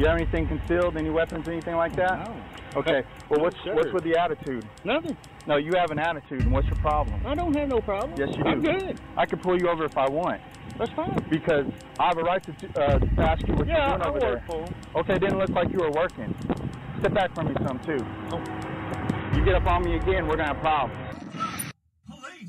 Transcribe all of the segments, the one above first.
You have anything concealed, any weapons, anything like that? No. Okay. Well, No, what's with the attitude? Nothing. No, you have an attitude, and what's your problem? I don't have no problem. Yes, you do. I'm good. I can pull you over if I want. That's fine. Because I have a right to ask you what you're doing over there. For him. Okay, it didn't look like you were working. Step back from me some, too. Oh. You get up on me again, we're going to have problems.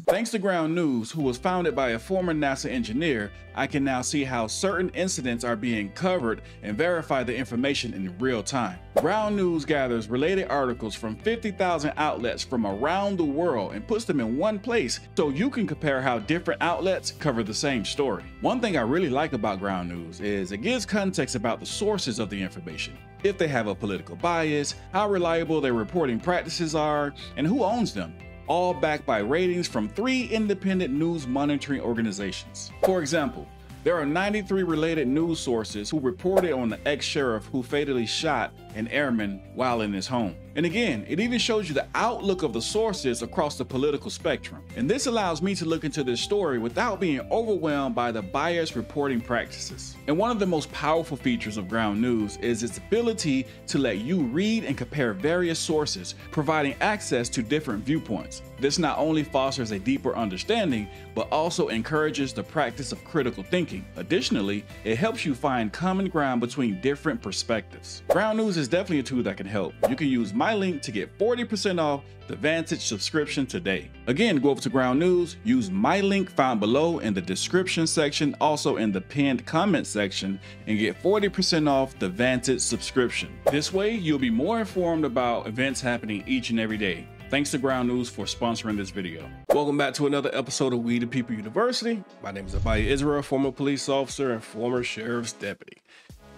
Thanks to Ground News, who was founded by a former NASA engineer, I can now see how certain incidents are being covered and verify the information in real time. Ground News gathers related articles from 50,000 outlets from around the world and puts them in one place so you can compare how different outlets cover the same story. One thing I really like about Ground News is it gives context about the sources of the information, if they have a political bias, how reliable their reporting practices are, and who owns them. All backed by ratings from 3 independent news monitoring organizations. For example, there are 93 related news sources who reported on the ex-sheriff who fatally shot an airman while in his home. And again, it even shows you the outlook of the sources across the political spectrum. And this allows me to look into this story without being overwhelmed by the biased reporting practices. And one of the most powerful features of Ground News is its ability to let you read and compare various sources, providing access to different viewpoints. This not only fosters a deeper understanding, but also encourages the practice of critical thinking. Additionally, it helps you find common ground between different perspectives. Ground News is definitely a tool that can help. You can use my link to get 40% off the Vantage subscription today. Again, go over to Ground News, use my link found below in the description section, also in the pinned comment section, and get 40% off the Vantage subscription. This way, you'll be more informed about events happening each and every day. Thanks to Ground News for sponsoring this video. Welcome back to another episode of We the People University. My name is Abiyah Israel, former police officer and former sheriff's deputy.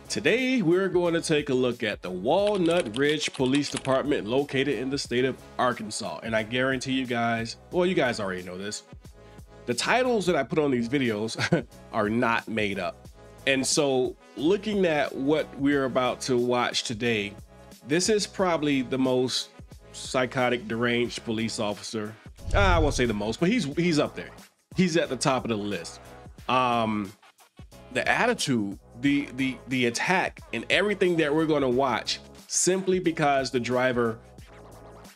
Today, we're going to take a look at the Walnut Ridge Police Department located in the state of Arkansas. And I guarantee you guys, well, you guys already know this, the titles that I put on these videos are not made up. And so looking at what we're about to watch today, this is probably the most psychotic, deranged police officer. I won't say the most, but he's up there. He's at the top of the list. The attitude, the attack, and everything that we're going to watch, simply because the driver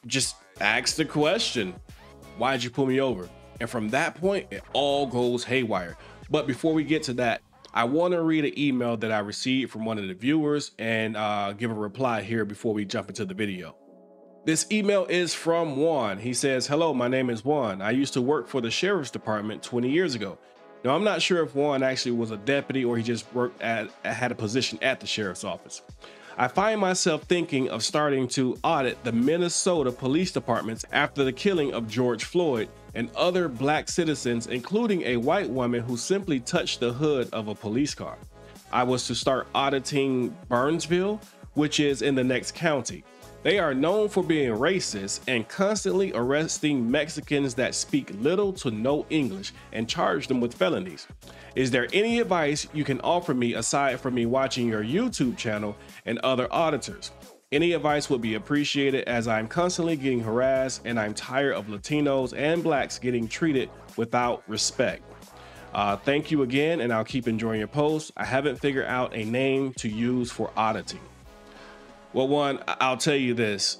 just asked the question, why'd you pull me over? And from that point, it all goes haywire. But before we get to that, I want to read an email that I received from one of the viewers and give a reply here before we jump into the video. This email is from Juan. He says, hello, my name is Juan. I used to work for the sheriff's department 20 years ago. Now, I'm not sure if Juan actually was a deputy or he just had a position at the sheriff's office. I find myself thinking of starting to audit the Minnesota police departments after the killing of George Floyd and other black citizens, including a white woman who simply touched the hood of a police car. I was to start auditing Burnsville, which is in the next county. They are known for being racist and constantly arresting Mexicans that speak little to no English and charge them with felonies. Is there any advice you can offer me aside from me watching your YouTube channel and other auditors? Any advice would be appreciated, as I'm constantly getting harassed and I'm tired of Latinos and blacks getting treated without respect. Thank you again, and I'll keep enjoying your posts. I haven't figured out a name to use for auditing. Well, one, I'll tell you this,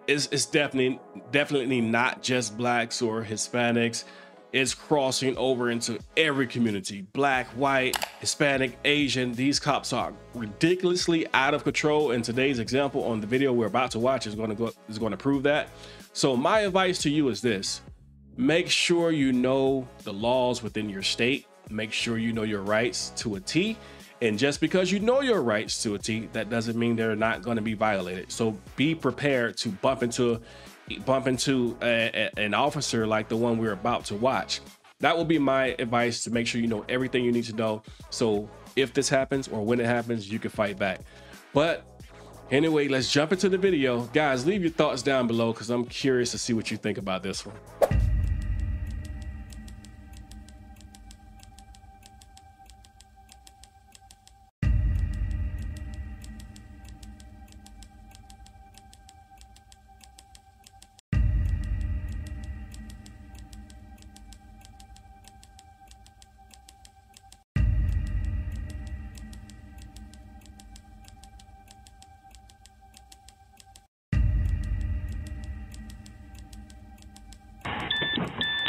it's definitely not just blacks or Hispanics. It's crossing over into every community, black, white, Hispanic, Asian. These cops are ridiculously out of control. And today's example on the video we're about to watch is going to prove that. So my advice to you is this: make sure you know the laws within your state. Make sure you know your rights to a T. And just because you know your rights to a T, that doesn't mean they're not going to be violated. So be prepared to bump into an officer like the one we're about to watch. That will be my advice, to make sure you know everything you need to know. So if this happens or when it happens, you can fight back. But anyway, let's jump into the video. Guys, leave your thoughts down below because I'm curious to see what you think about this one.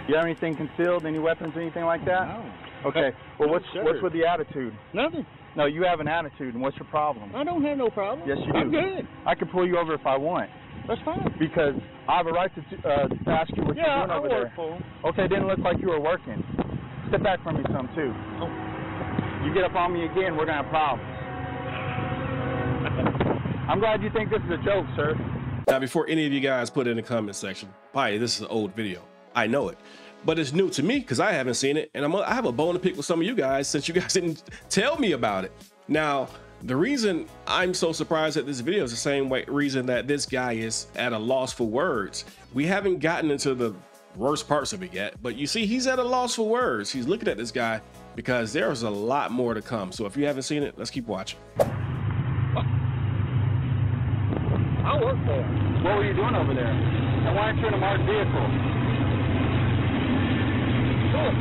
You have anything concealed? Any weapons, anything like that? No. Okay. Well, what's Sure. with the attitude? Nothing. No, you have an attitude, and what's your problem? I don't have no problem. Yes, you do. I'm good. I can pull you over if I want, That's fine. because I have a right to ask you what you're doing over there. For him. Okay, it didn't look like you were working. Step back from me some, too. Oh. You get up on me again, we're going to have problems. I'm glad you think this is a joke, sir. Now, before any of you guys put in the comment section, probably this is an old video. I know it, but it's new to me because I haven't seen it, and I have a bone to pick with some of you guys since you guys didn't tell me about it. Now, the reason I'm so surprised at this video is the same reason that this guy is at a loss for words. We haven't gotten into the worst parts of it yet, but you see, he's at a loss for words. He's looking at this guy because there's a lot more to come. So if you haven't seen it, let's keep watching. I work for him. What were you doing over there? And why aren't you in a marked vehicle? Good.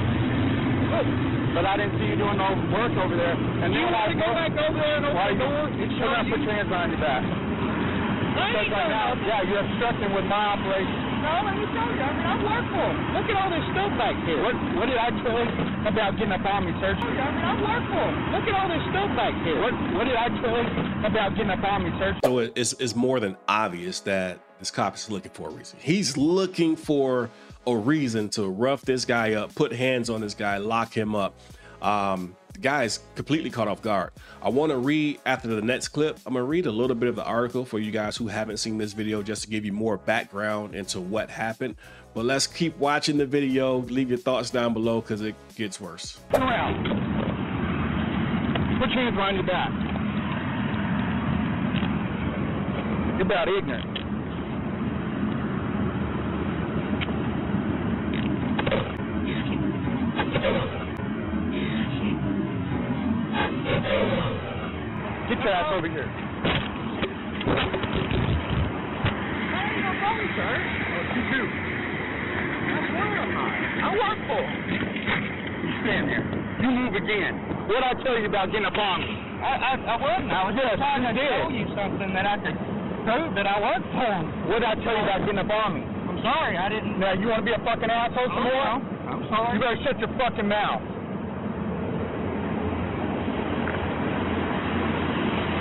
Good. But I didn't see you doing no work over there. And You then want to go back over there and open the door? We're going to put your hands behind your back. Because right now, yeah, you're obstructing with my operation. No, let me tell you. I mean, I work for him. Look at all this stuff back here. What did I tell you about getting up on me, sir? I mean, I work for him. Look at all this stuff back here. What did I tell you about getting up on me, sir? So it's more than obvious that this cop is looking for a reason. He's looking for a reason to rough this guy up, put hands on this guy, lock him up. The guy is completely caught off guard. I want to read after the next clip. I'm gonna read a little bit of the article for you guys who haven't seen this video, just to give you more background into what happened. But let's keep watching the video. Leave your thoughts down below because it gets worse. Turn around. Put your hands behind your back. You're about ignorant. Get your ass over here. I ain't no problem, sir. You too. I work for him. You stand there. You move again. What'd I tell you about getting up on me? I wasn't. I was just trying to show you something that I could prove that I work for him. What'd I tell you about getting up on me? I'm sorry, I didn't. Now, you want to be a fucking asshole some more? I'm sorry. You better shut your fucking mouth.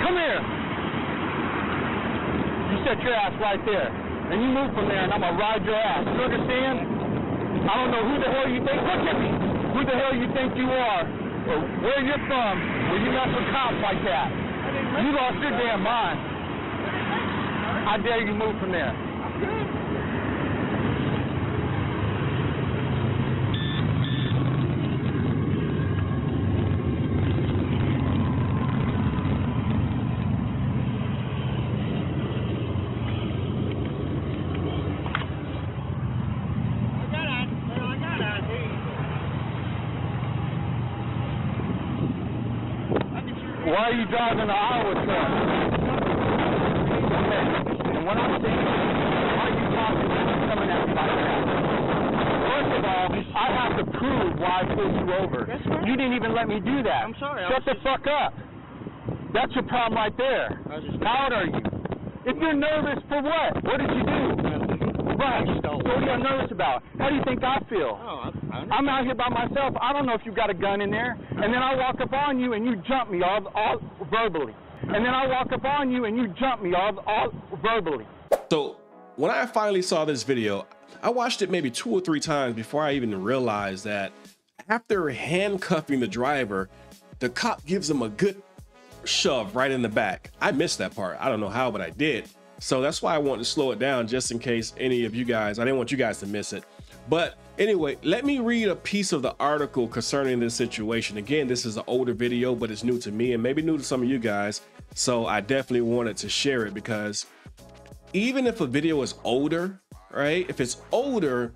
Come here. You set your ass right there. And you move from there, and I'm going to ride your ass. You understand? I don't know who the hell you think. Look at me. Who the hell you think you are? Or where you're from, where you mess with cops like that. You lost your damn mind. I dare you move from there. Why are you driving the Iowa truck? And what I'm saying is, why are you talking coming at me like that? First of all, I have to prove why I pulled you over. That's right. You didn't even let me do that. I'm sorry. Shut the fuck up. That's your problem right there. How old are you? If you're nervous, for what? What did you do? Right. So what are you nervous about? How do you think I feel? I'm out here by myself. I don't know if you've got a gun in there. And then I walk up on you and you jump me all verbally. And then I walk up on you and you jump me all verbally. So when I finally saw this video, I watched it maybe 2 or 3 times before I even realized that after handcuffing the driver, the cop gives him a good shove right in the back. I missed that part. I don't know how, but I did. So that's why I wanted to slow it down, just in case any of you guys, I didn't want you guys to miss it. But anyway, let me read a piece of the article concerning this situation. Again, this is an older video, but it's new to me and maybe new to some of you guys. So I definitely wanted to share it, because even if a video is older, right? If it's older,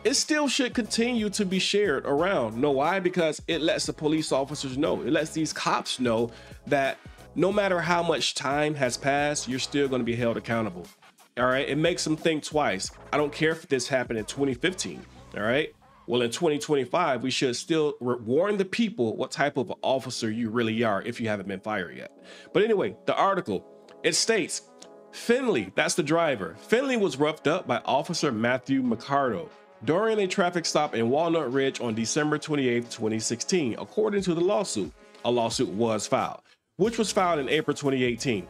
it still should continue to be shared around. Know why? Because it lets the police officers know, it lets these cops know that no matter how much time has passed, you're still going to be held accountable. All right. It makes them think twice. I don't care if this happened in 2015. All right. Well, in 2025, we should still warn the people what type of officer you really are if you haven't been fired yet. But anyway, the article, it states, Finley, that's the driver. Finley was roughed up by Officer Matthew McCardo. during a traffic stop in Walnut Ridge on December 28, 2016, according to the lawsuit. A lawsuit was filed, which was filed in April 2018.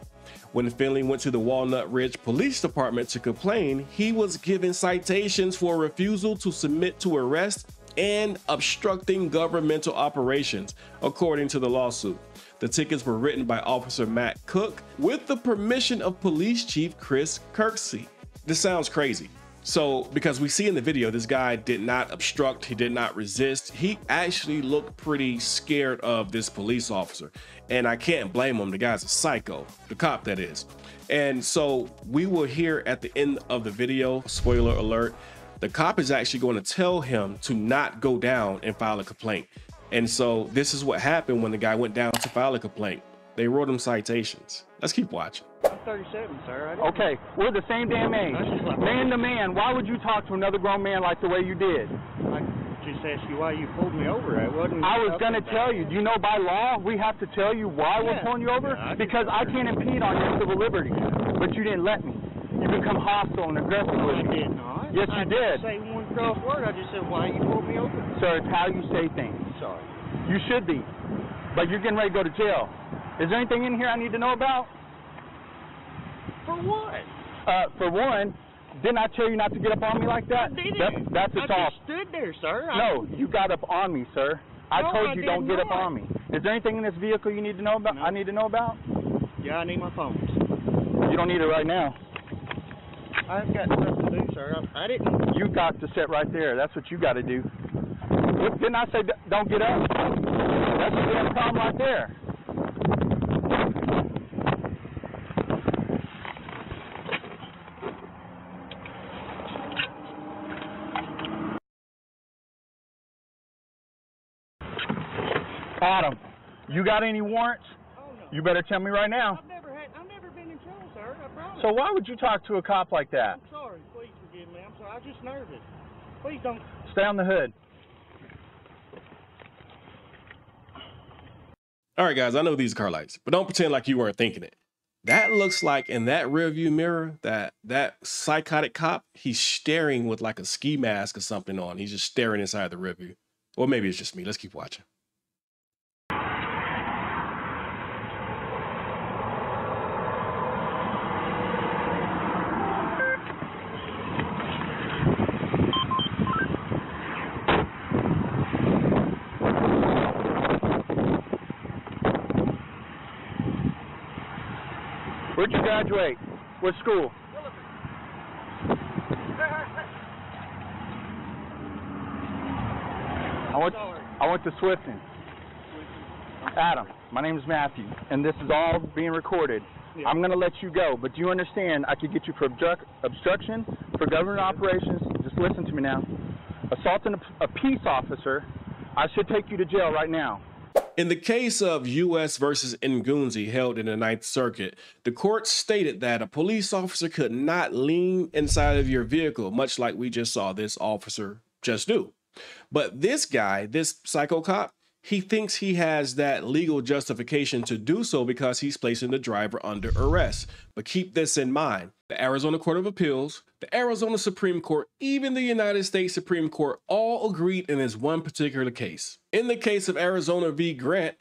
When Finley went to the Walnut Ridge Police Department to complain, he was given citations for refusal to submit to arrest and obstructing governmental operations, according to the lawsuit. The tickets were written by Officer Matt Cook with the permission of Police Chief Chris Kirksey. This sounds crazy. So, because we see in the video, this guy did not obstruct, he did not resist. He actually looked pretty scared of this police officer. And I can't blame him, the guy's a psycho, the cop that is. And so we will hear at the end of the video, spoiler alert, the cop is actually going to tell him to not go down and file a complaint. And so this is what happened when the guy went down to file a complaint. They wrote him citations. Let's keep watching. I'm 37, sir. Okay, we're the same damn age. Man to man, why would you talk to another grown man like the way you did? I just asked you why you pulled me over. I was going to tell you. Do you know by law we have to tell you why we're pulling you over? Because I can't impede on your civil liberties. But you didn't let me. You become hostile and aggressive with me. I did not. Yes, you did. I didn't say one cross word. I just said why you pulled me over. Sir, it's how you say things. Sorry. You should be. But you're getting ready to go to jail. Is there anything in here I need to know about? For what? For one, didn't I tell you not to get up on me like that? I didn't. That's I assault. just stood there, sir. No, you got up on me, sir. I told you don't get up on me. Is there anything in this vehicle you need to know about? No. I need to know about? Yeah, I need my phone. You don't need it right now. I've got stuff to do, sir. I didn't. You got to sit right there. That's what you got to do. Didn't I say don't get up? That's a damn problem right there. Adam, you got any warrants? Oh, no. You better tell me right now. I've never been in trouble, sir. I promise. So why would you talk to a cop like that? I'm sorry. Please forgive me. I'm sorry. I'm just nervous. Please don't. Stay on the hood. All right, guys, I know these are car lights, but don't pretend like you weren't thinking it. That looks like in that rear view mirror, that psychotic cop, he's staring with like a ski mask or something on. He's just staring inside the rear view. Or maybe it's just me. Let's keep watching. Where'd you graduate? What school? I went to Swifton. Adam, my name is Matthew, and this is all being recorded. Yeah. I'm going to let you go, but do you understand I could get you for obstruction, for government operations, just listen to me now, assaulting a peace officer. I should take you to jail right now. In the case of U.S. versus Ngunzi held in the Ninth Circuit, the court stated that a police officer could not lean inside of your vehicle, much like we just saw this officer just do. But this guy, this psycho cop, he thinks he has that legal justification to do so because he's placing the driver under arrest. But keep this in mind. The Arizona Court of Appeals, the Arizona Supreme Court, even the United States Supreme Court all agreed in this one particular case. In the case of Arizona v. Grant,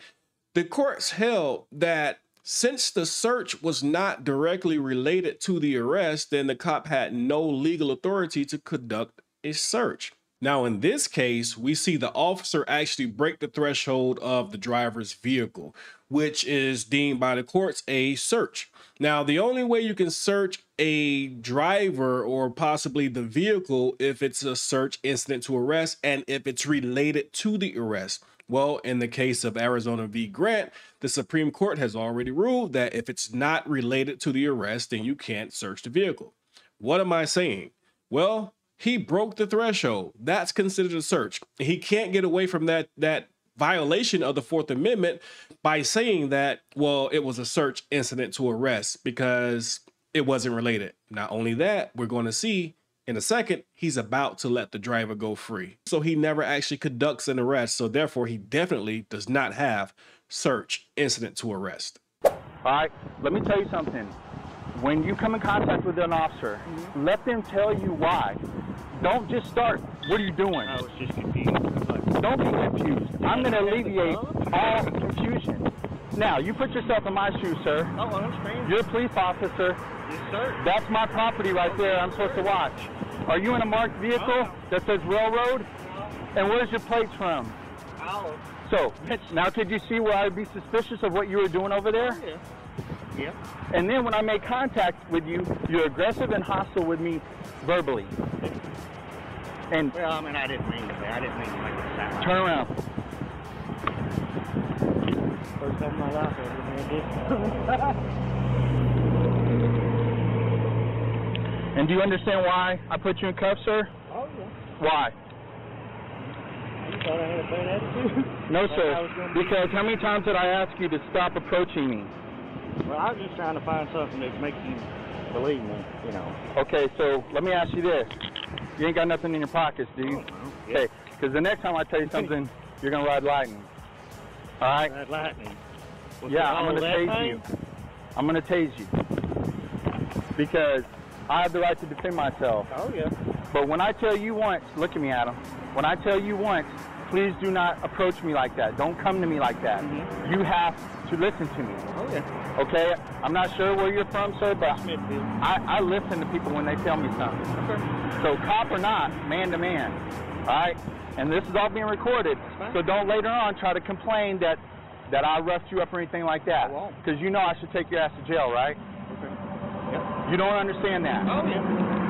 the courts held that since the search was not directly related to the arrest, then the cop had no legal authority to conduct a search. Now, in this case, we see the officer actually break the threshold of the driver's vehicle, which is deemed by the courts a search. Now, the only way you can search a driver or possibly the vehicle if it's a search incident to arrest and if it's related to the arrest. Well, in the case of Arizona v. Grant, the Supreme Court has already ruled that if it's not related to the arrest, then you can't search the vehicle. What am I saying? Well, he broke the threshold. That's considered a search. He can't get away from that violation of the Fourth Amendment by saying that, well, it was a search incident to arrest because it wasn't related. Not only that, we're going to see in a second, he's about to let the driver go free. So he never actually conducts an arrest. So therefore, he definitely does not have search incident to arrest. All right, let me tell you something. When you come in contact with an officer, let them tell you why. Don't just start What are you doing? I was just confused. Don't be confused. I'm going to alleviate all confusion. Now, you put yourself in my shoes, sir. Oh, I understand. You're a police officer. Yes, sir. That's my property right there. I'm supposed to watch. Are you in a marked vehicle that says railroad? And where's your plates from? Oh. So, now could you see where I'd be suspicious of what you were doing over there? Oh, yeah. Yeah. And then when I make contact with you, you're aggressive and hostile with me verbally. And well, I mean, I didn't mean to make it sound. Turn around. First time in my life I ever had this. And do you understand why I put you in cuffs, sir? Oh, yeah. Why? You thought I had a bad attitude? No, Like sir. I was gonna Because how many times did I ask you to stop approaching me? Well, I was just trying to find something that makes you believe me, you know. Okay, so let me ask you this. You ain't got nothing in your pockets, do you? Oh, no. Okay, because the next time I tell you something, you're going to ride lightning. All right? Ride lightning. Yeah, I'm going to tase you. I'm going to tase you. Because I have the right to defend myself. Oh, yeah. But when I tell you once, look at me, Adam. When I tell you once, please do not approach me like that. Don't come to me like that. Mm-hmm. You have to listen to me. Oh, yeah. Okay? I'm not sure where you're from, sir, but Smithfield. I listen to people when they tell me something. Okay. So cop or not, man to man. All right? And this is all being recorded. So don't later on try to complain that I roughed you up or anything like that. I won't. Because you know I should take your ass to jail, right? Okay. Yep. You don't understand that. Oh, yeah.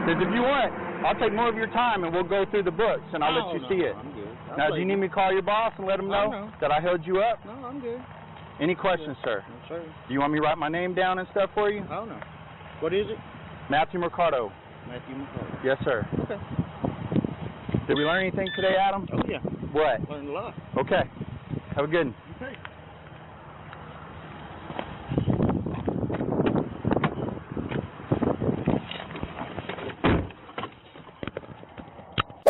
Because if you want, I'll take more of your time and we'll go through the books and I'll let you see it. I'm good. Now, do you need me to call your boss and let him know no. that I held you up? No, I'm good. Any questions, sir? No, sir. Do you want me to write my name down and stuff for you? Oh, no. What is it? Matthew Mercado. Matthew McCall. Yes, sir. Okay. Did we learn anything today, Adam? Oh, yeah. What? Learned a lot. Okay. Have a good one. Okay.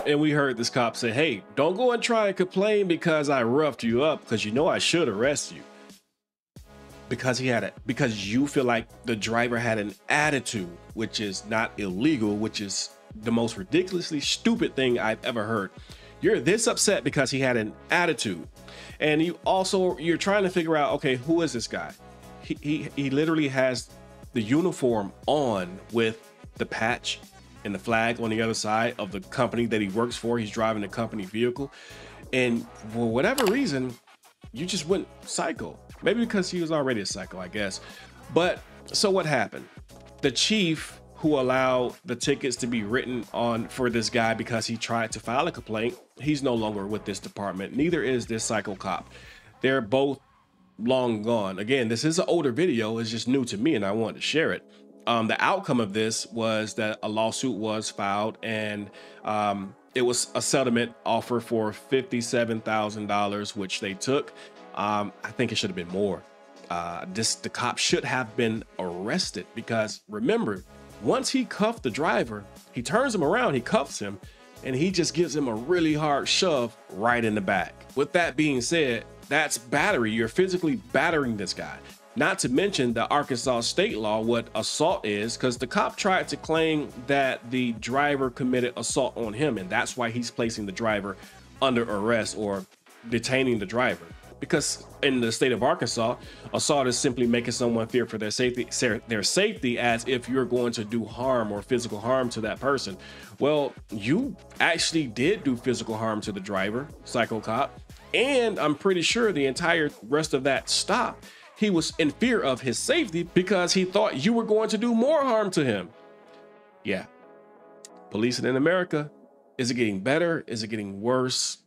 And we heard this cop say, hey, don't go and try and complain because I roughed you up, because you know I should arrest you. Because you feel like the driver had an attitude, which is not illegal, which is the most ridiculously stupid thing I've ever heard. You're this upset because he had an attitude. And you're trying to figure out, okay, who is this guy? He literally has the uniform on with the patch and the flag on the other side of the company that he works for. He's driving the company vehicle. And for whatever reason, you just went psycho. Maybe because he was already a psycho, I guess. But so what happened? The chief who allowed the tickets to be written on for this guy because he tried to file a complaint, he's no longer with this department. Neither is this psycho cop. They're both long gone. Again, this is an older video. It's just new to me and I wanted to share it. The outcome of this was that a lawsuit was filed and it was a settlement offer for $57,000, which they took. I think it should have been more. The cop should have been arrested because remember, once he cuffed the driver, he turns him around, he cuffs him, and he just gives him a really hard shove right in the back. With that being said, that's battery. You're physically battering this guy. Not to mention the Arkansas state law, what assault is, because the cop tried to claim that the driver committed assault on him, and that's why he's placing the driver under arrest or detaining the driver. Because in the state of Arkansas, assault is simply making someone fear for their safety as if you're going to do harm or physical harm to that person. Well, you actually did do physical harm to the driver, psycho cop, and I'm pretty sure the entire rest of that stop, he was in fear of his safety because he thought you were going to do more harm to him. Yeah. Policing in America, is it getting better? Is it getting worse?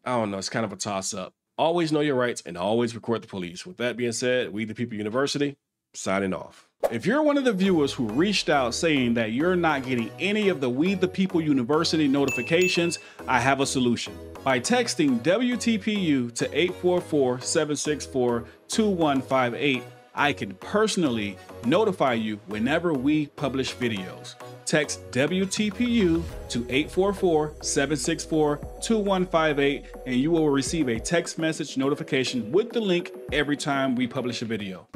I don't know. It's kind of a toss-up. Always know your rights and always record the police. With that being said, We the People University, signing off. If you're one of the viewers who reached out saying that you're not getting any of the We the People University notifications, I have a solution. By texting WTPU to 844-764-2158, I can personally notify you whenever we publish videos. Text WTPU to 844-764-2158 and you will receive a text message notification with the link every time we publish a video.